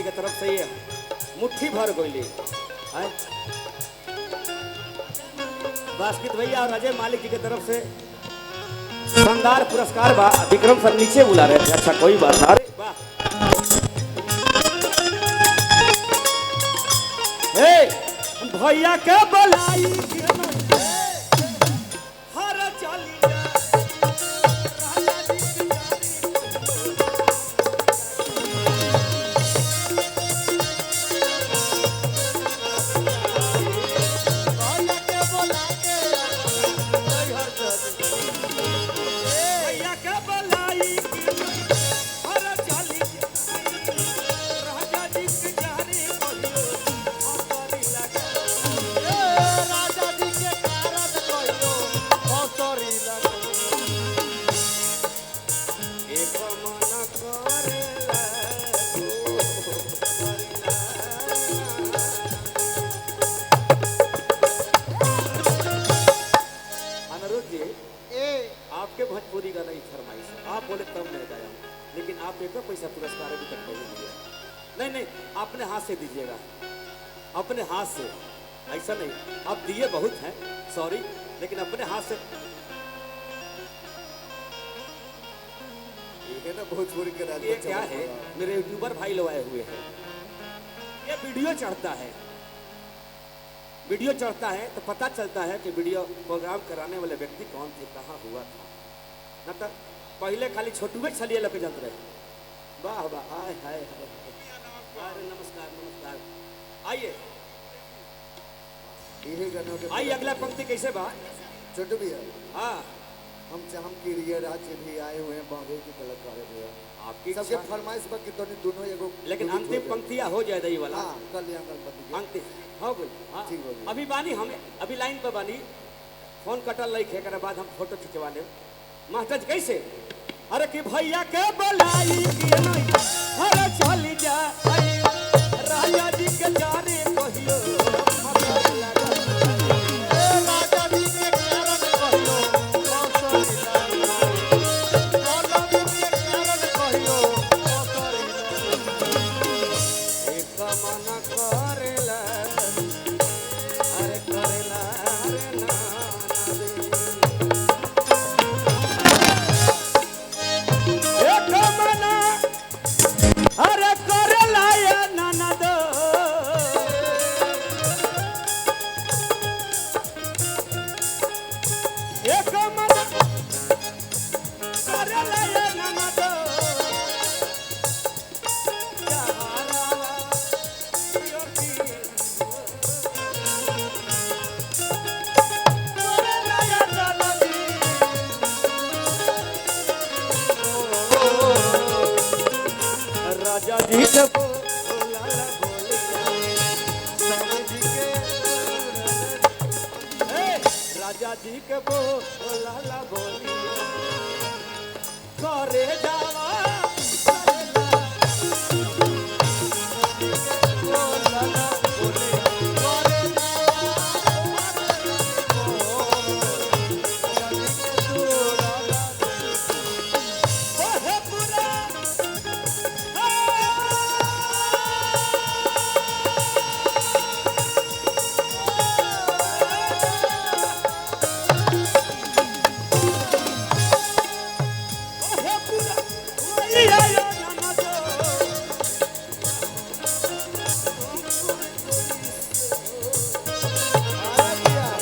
के तरफ से ये मुट्ठी भर गोली बास्कित भैया और अजय मालिक जी की तरफ से शानदार पुरस्कार बा। विक्रम सर नीचे बुला रहे थे। अच्छा कोई बात ना। भैया के बलाई हर चाली भोजपुरी का नहीं फरमाइश आप बोले तब मैं गाया, लेकिन आप एक पैसा पुरस्कार अभी तक नहीं दिया। नहीं नहीं अपने हाथ से दीजिएगा, अपने हाथ से, ऐसा नहीं आप दिए बहुत हैं सॉरी, लेकिन अपने हाथ से। ये ना भोजपुरी के राज ये क्या है, मेरे यूट्यूबर भाई लोग आए हुए हैं। ये वीडियो चढ़ता है, वीडियो चढ़ता है तो पता चलता है कि वीडियो प्रोग्राम कराने वाले व्यक्ति कौन थे, कहाँ हुआ था। न तो पहले खाली छोटुए छलिए लोग जलते रहे। वाह वाह, हाय हाय हाय, नमस्कार नमस्कार, आइए आइए अगला पंक्ति कैसे बा छोटू भैया। हाँ हम कीड़िया राज्य भी आए हुए हैं, बॉम्बे के कलाकार भी हैं। आपकी सबके फरमाइश पर कि दोनों एगो, लेकिन अंतिम पंक्तियां हो जाए दही वाला। हाँ कल्याण गणपति अंतिम हो गई। हाँ ठीक हो गई। अभी बानी हम अभी लाइन पर बानी, फोन कटल लाइक है, बाद हम फोटो खिंचवा ले। मास्टर कैसे, अरे कि भैया के बुलाई के नहीं, अरे चली जा राजा जी के जाने कहियो, राजा जी के कारण कहियो, एक मन करेला, अरे करेला अरे ना अरे करेला या ननद, एक मन करेला या ननद, राजा जी के बोला राजा जी के बोला बोली करे जावा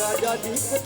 राजा जी के